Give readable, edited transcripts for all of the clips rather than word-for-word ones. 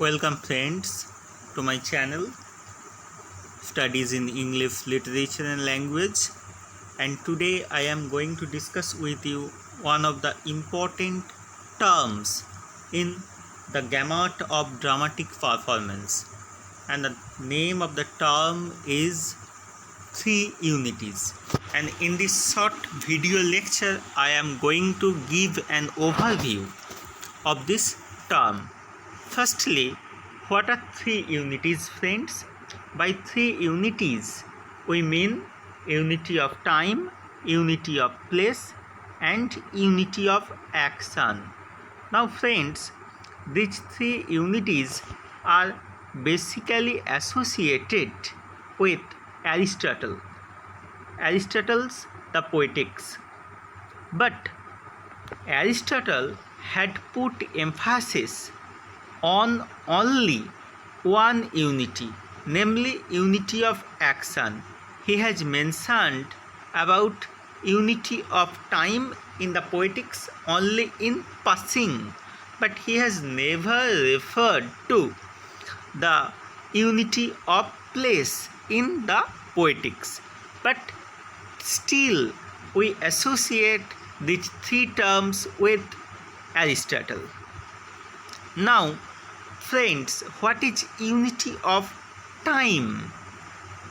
Welcome friends to my channel Studies in English Literature and Language, and today I am going to discuss with you one of the important terms in the gamut of dramatic performance, and the name of the term is three unities. And in this short video lecture I am going to give an overview of this term. Firstly, what are three unities, friends? By three unities, we mean unity of time, unity of place, and unity of action. Now, friends, these three unities are basically associated with Aristotle. Aristotle's The Poetics. But Aristotle had put emphasis on only one unity, namely unity of action. He has mentioned about unity of time in the Poetics only in passing, but he has never referred to the unity of place in the Poetics. But still, we associate these three terms with Aristotle. Now, friends, what is unity of time?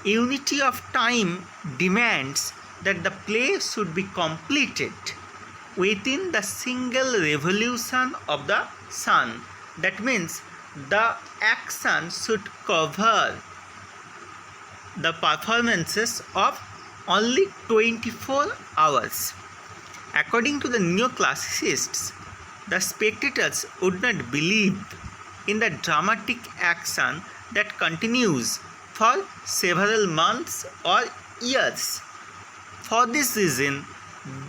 Unity of time demands that the play should be completed within the single revolution of the sun. That means the action should cover the performances of only 24 hours. According to the neoclassicists, the spectators would not believe in the dramatic action that continues for several months or years. For this reason,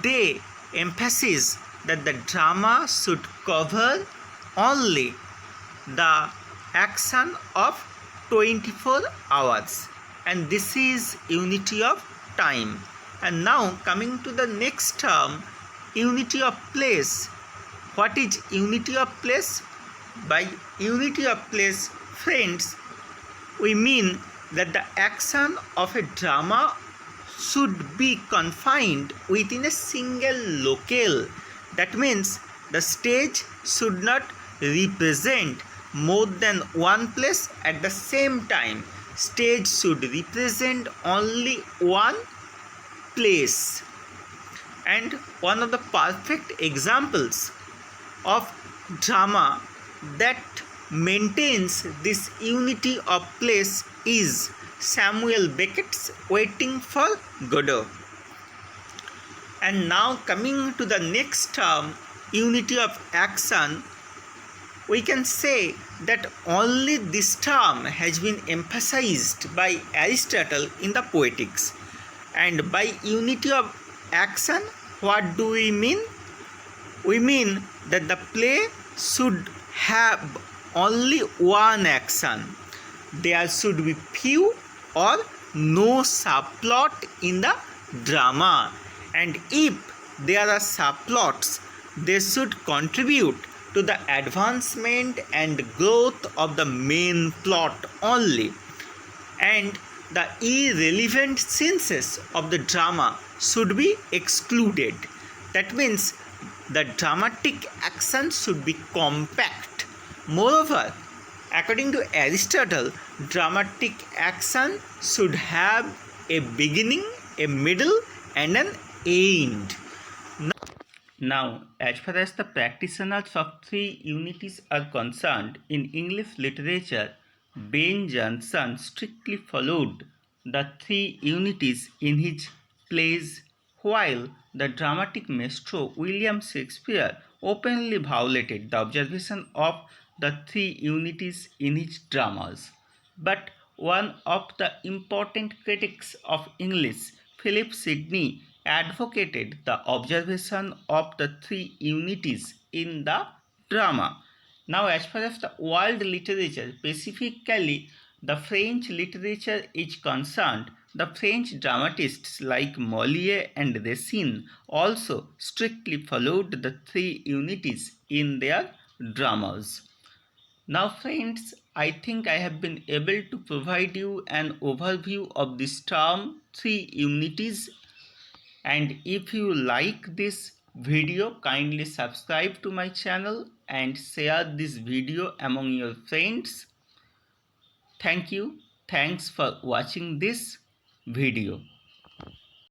they emphasize that the drama should cover only the action of 24 hours, and this is unity of time. And now coming to the next term, unity of place. What is unity of place? By unity of place, friends, we mean that the action of a drama should be confined within a single locale. That means the stage should not represent more than one place at the same time. Stage should represent only one place. And one of the perfect examples of drama that maintains this unity of place is Samuel Beckett's Waiting for Godot. And now coming to the next term, unity of action, we can say that only this term has been emphasized by Aristotle in the Poetics. And by unity of action, what do we mean? We mean that the play should have only one action. There should be few or no subplot in the drama, and if there are subplots, they should contribute to the advancement and growth of the main plot only, and the irrelevant scenes of the drama should be excluded. That means the dramatic action should be compact. Moreover, according to Aristotle, dramatic action should have a beginning, a middle, and an end. Now, as far as the practitioners of three unities are concerned, in English literature, Ben Jonson strictly followed the three unities in his plays, while the dramatic maestro William Shakespeare openly violated the observation of the three unities in his dramas. But one of the important critics of English, Philip Sidney, advocated the observation of the three unities in the drama. Now, as far as the world literature, specifically the French literature is concerned, the French dramatists like Molière and Racine also strictly followed the three unities in their dramas. Now friends, I think I have been able to provide you an overview of this term 3 unities, and if you like this video, kindly subscribe to my channel and share this video among your friends. Thank you. Thanks for watching this video.